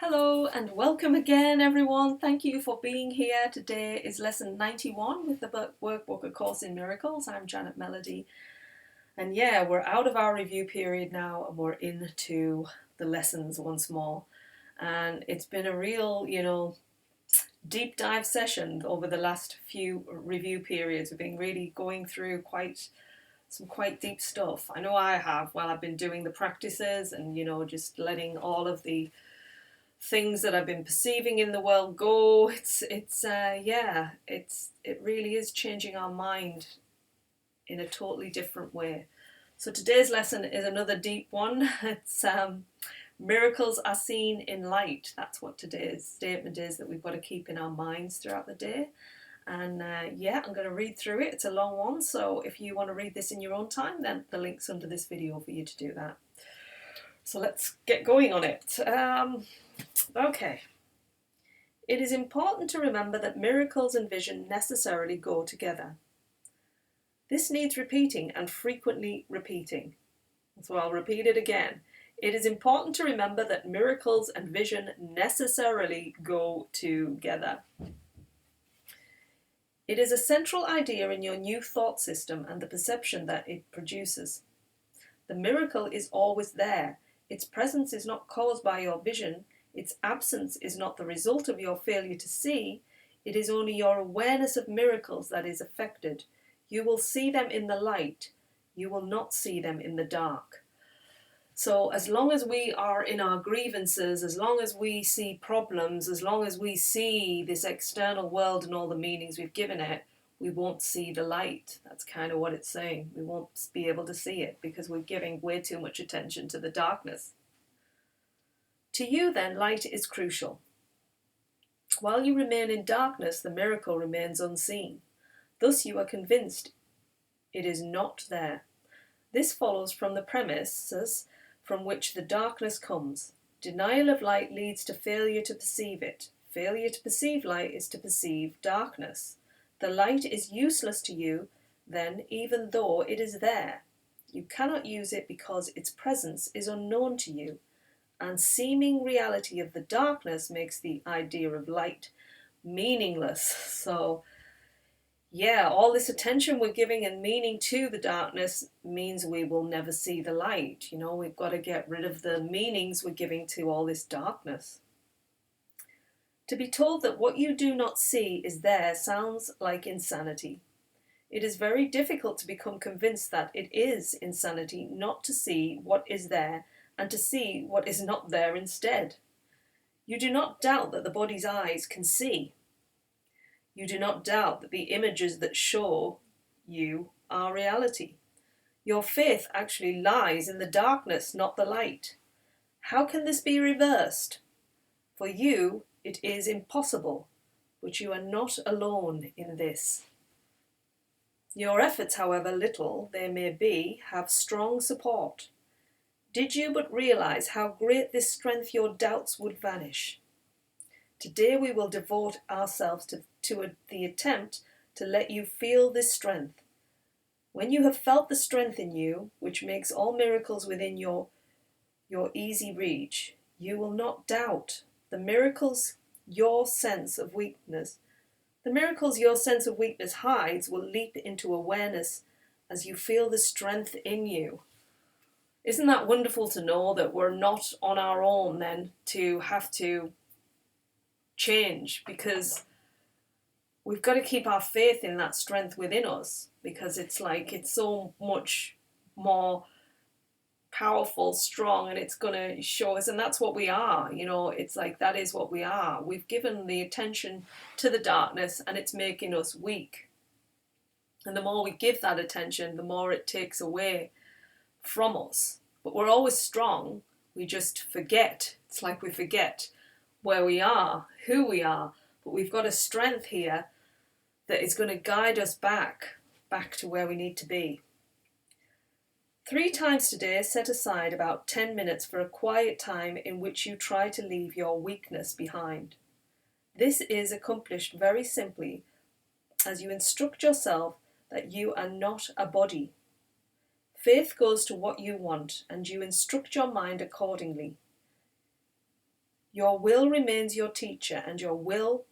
Hello and welcome again everyone. Thank you for being here. Today is lesson 91 with the workbook A Course in Miracles. I'm Janet Melody and yeah, we're out of our review period now and we're into the lessons once more, and it's been a real deep dive session over the last few review periods. We've been really going through some quite deep stuff. I know I have while I've been doing the practices and just letting all of the things that I've been perceiving in the world go. It really is changing our mind in a totally different way. So today's lesson is another deep one. It's miracles are seen in light. That's what today's statement is, that we've got to keep in our minds throughout the day. And I'm going to read through it. It's a long one, so if you want to read this in your own time, then the link's under this video for you to do that. So let's get going on it. Okay. It is important to remember that miracles and vision necessarily go together. This needs repeating and frequently repeating. So I'll repeat it again. It is important to remember that miracles and vision necessarily go together. It is a central idea in your new thought system and the perception that it produces. The miracle is always there. Its presence is not caused by your vision. Its absence is not the result of your failure to see. It is only your awareness of miracles that is affected. You will see them in the light. You will not see them in the dark. So as long as we are in our grievances, as long as we see problems, as long as we see this external world and all the meanings we've given it, we won't see the light. That's kind of what it's saying. We won't be able to see it because we're giving way too much attention to the darkness. To you, then, light is crucial. While you remain in darkness, the miracle remains unseen. Thus you are convinced it is not there. This follows from the premises from which the darkness comes. Denial of light leads to failure to perceive it. Failure to perceive light is to perceive darkness. The light is useless to you, then, even though it is there. You cannot use it because its presence is unknown to you. And seeming reality of the darkness makes the idea of light meaningless. So, all this attention we're giving and meaning to the darkness means we will never see the light. We've got to get rid of the meanings we're giving to all this darkness. To be told that what you do not see is there sounds like insanity. It is very difficult to become convinced that it is insanity not to see what is there and to see what is not there instead. You do not doubt that the body's eyes can see. You do not doubt that the images that show you are reality. Your faith actually lies in the darkness, not the light. How can this be reversed? For you, it is impossible, but you are not alone in this. Your efforts, however little they may be, have strong support. Did you but realize how great this strength, your doubts would vanish. Today we will devote ourselves to the attempt to let you feel this strength. When you have felt the strength in you, which makes all miracles within your easy reach, you will not doubt. The miracles your sense of weakness hides will leap into awareness as you feel the strength in you. Isn't that wonderful to know that we're not on our own then to have to change, because we've got to keep our faith in that strength within us, because it's so much more powerful, strong, and it's going to show us, and that's what we are. It's like that is what we are. We've given the attention to the darkness and it's making us weak, and the more we give that attention, the more it takes away from us. But we're always strong, we just forget. It's like we forget where we are, who we are, but we've got a strength here that is going to guide us back to where we need to be. 3 times today, set aside about 10 minutes for a quiet time in which you try to leave your weakness behind. This is accomplished very simply as you instruct yourself that you are not a body. Faith goes to what you want, and you instruct your mind accordingly. Your will remains your teacher, and your will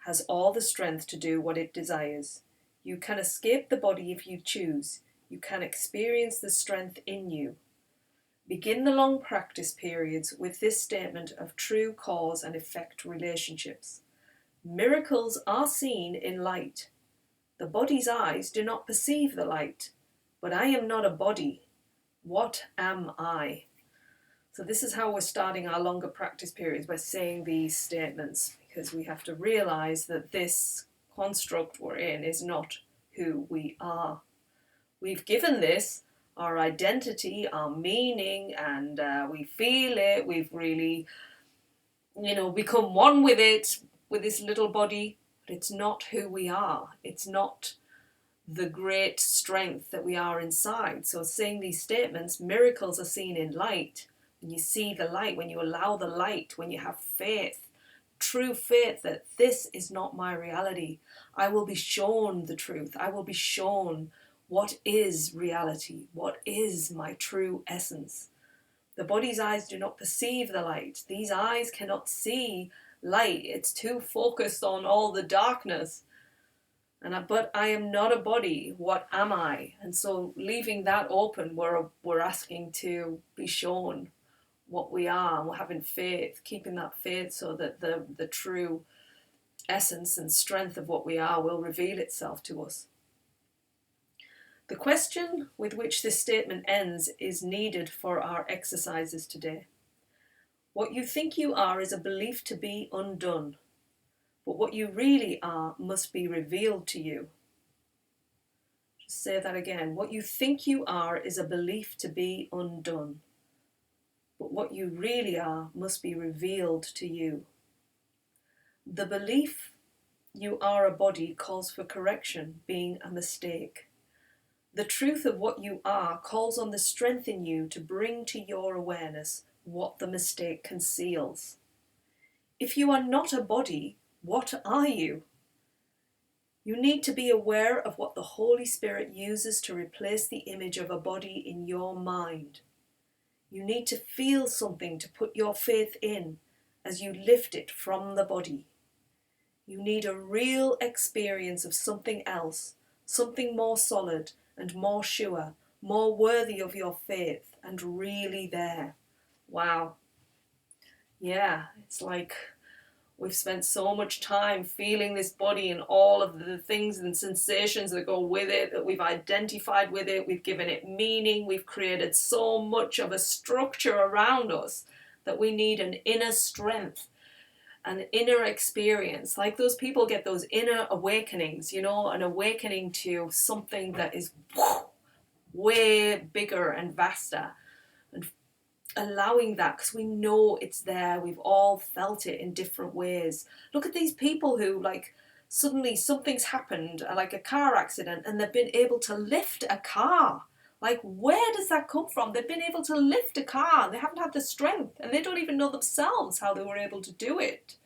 has all the strength to do what it desires. You can escape the body if you choose. You can experience the strength in you. Begin the long practice periods with this statement of true cause and effect relationships. Miracles are seen in light. The body's eyes do not perceive the light, but I am not a body. What am I? So this is how we're starting our longer practice periods, by saying these statements, because we have to realize that this construct we're in is not who we are. We've given this our identity, our meaning, and we feel it. We've really, become one with it, with this little body, but it's not who we are. It's not the great strength that we are inside. So saying these statements, miracles are seen in light. When you see the light, when you allow the light, when you have faith, true faith that this is not my reality. I will be shown the truth. I will be shown what is reality, what is my true essence. The body's eyes do not perceive the light. These eyes cannot see light. It's too focused on all the darkness. But I am not a body. What am I? And so leaving that open, we're asking to be shown what we are. We're having faith, keeping that faith so that the true essence and strength of what we are will reveal itself to us. The question with which this statement ends is needed for our exercises today. What you think you are is a belief to be undone, but what you really are must be revealed to you. Just say that again. What you think you are is a belief to be undone, but what you really are must be revealed to you. The belief you are a body calls for correction, being a mistake. The truth of what you are calls on the strength in you to bring to your awareness what the mistake conceals. If you are not a body, what are you? You need to be aware of what the Holy Spirit uses to replace the image of a body in your mind. You need to feel something to put your faith in as you lift it from the body. You need a real experience of something else, something more solid and more sure, more worthy of your faith and really there. Wow. Yeah, it's like we've spent so much time feeling this body and all of the things and sensations that go with it, that we've identified with it, we've given it meaning, we've created so much of a structure around us that we need an inner strength, an inner experience. Like those people get those inner awakenings, an awakening to something that is way bigger and vaster. And allowing that, because we know it's there, we've all felt it in different ways. Look at these people who suddenly something's happened, like a car accident, and they've been able to lift a car. Like, where does that come from? They've been able to lift a car, they haven't had the strength, and they don't even know themselves how they were able to do it.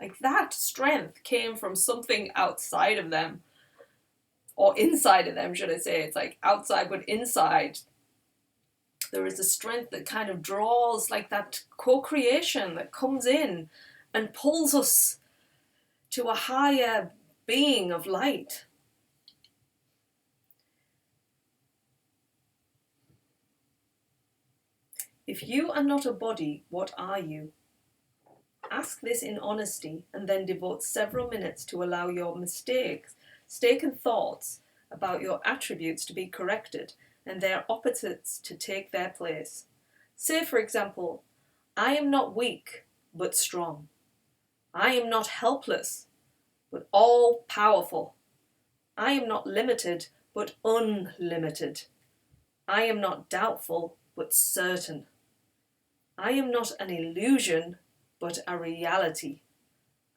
Like, that strength came from something outside of them, or inside of them, should I say. It's like outside but inside. There is a strength that kind of draws, like that co-creation that comes in and pulls us to a higher being of light. If you are not a body, what are you? Ask this in honesty and then devote several minutes to allow your mistaken thoughts about your attributes to be corrected and their opposites to take their place. Say, for example, I am not weak, but strong. I am not helpless, but all-powerful. I am not limited, but unlimited. I am not doubtful, but certain. I am not an illusion, but a reality.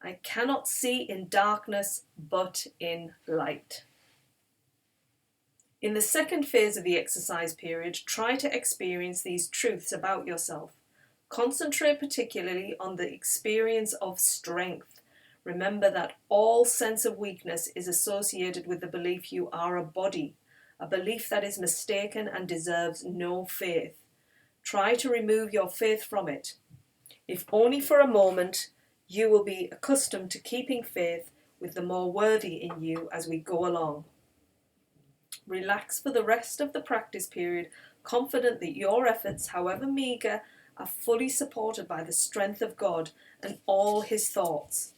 I cannot see in darkness, but in light. In the second phase of the exercise period, try to experience these truths about yourself. Concentrate particularly on the experience of strength. Remember that all sense of weakness is associated with the belief you are a body, a belief that is mistaken and deserves no faith. Try to remove your faith from it. If only for a moment, you will be accustomed to keeping faith with the more worthy in you as we go along. Relax for the rest of the practice period, confident that your efforts, however meagre, are fully supported by the strength of God and all his thoughts.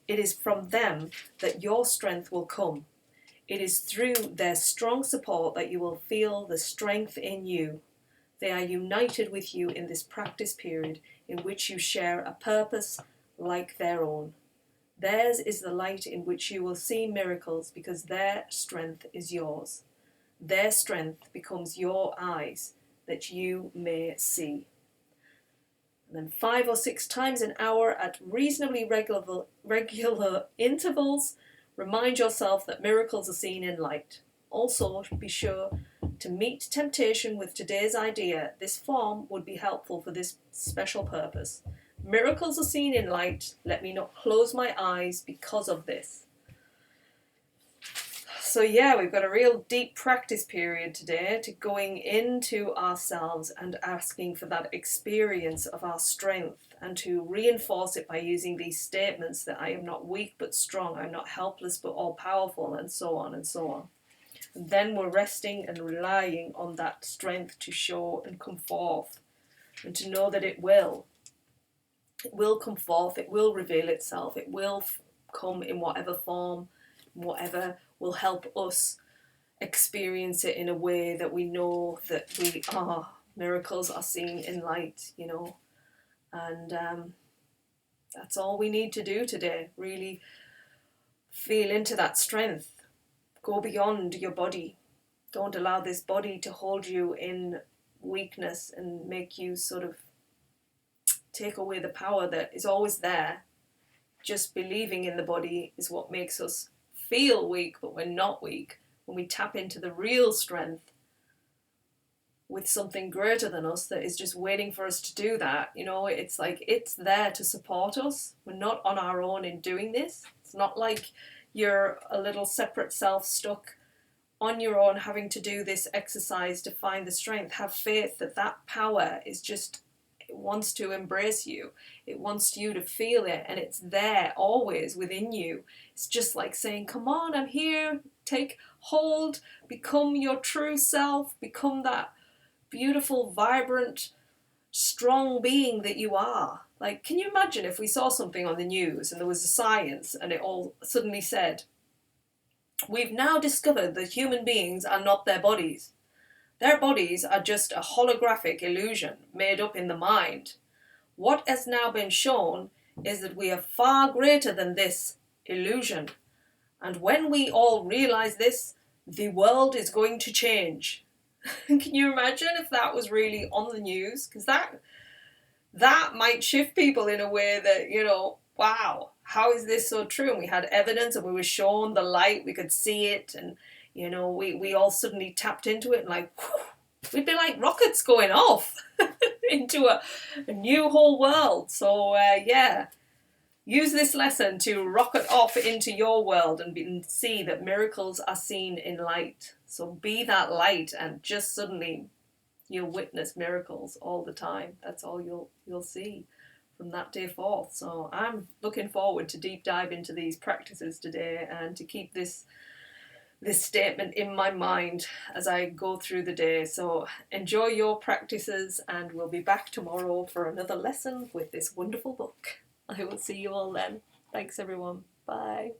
It is from them that your strength will come. It is through their strong support that you will feel the strength in you. They are united with you in this practice period in which you share a purpose like their own. Theirs is the light in which you will see miracles because their strength is yours. Their strength becomes your eyes that you may see. And then 5 or 6 times an hour at reasonably regular intervals, remind yourself that miracles are seen in light. Also, be sure to meet temptation with today's idea. This form would be helpful for this special purpose. Miracles are seen in light. Let me not close my eyes because of this. So yeah, we've got a real deep practice period today to going into ourselves and asking for that experience of our strength and to reinforce it by using these statements that I am not weak but strong, I'm not helpless but all powerful, and so on and so on. And then we're resting and relying on that strength to show and come forth and to know that it will. It will come forth, it will reveal itself, it will come in whatever form, whatever will help us experience it in a way that we know that miracles are seen in light, you know. And that's all we need to do today, really feel into that strength. Go beyond your body. Don't allow this body to hold you in weakness and make you sort of take away the power that is always there. Just believing in the body is what makes us feel weak, but we're not weak. When we tap into the real strength with something greater than us that is just waiting for us to do that, you know, it's like it's there to support us. We're not on our own in doing this. It's not like you're a little separate self stuck on your own having to do this exercise to find the strength. Have faith that that power is just, it wants to embrace you. It wants you to feel it, and it's there always within you. It's just like saying, come on, I'm here, take hold, become your true self, become that beautiful, vibrant, strong being that you are. Like, can you imagine if we saw something on the news and there was a science and it all suddenly said, we've now discovered that human beings are not their bodies. Their bodies are just a holographic illusion made up in the mind. What has now been shown is that we are far greater than this illusion. And when we all realize this, the world is going to change. Can you imagine if that was really on the news? Because that might shift people in a way that, you know, wow, how is this so true? And we had evidence and we were shown the light, we could see it, and you know, we all suddenly tapped into it and like, whew, we'd be like rockets going off into a new whole world. So yeah, use this lesson to rocket off into your world and see that miracles are seen in light. So be that light, and just suddenly you'll witness miracles all the time. That's all you'll see from that day forth. So I'm looking forward to deep dive into these practices today and to keep this statement in my mind as I go through the day. So enjoy your practices, and we'll be back tomorrow for another lesson with this wonderful book. I will see you all then. Thanks everyone. Bye.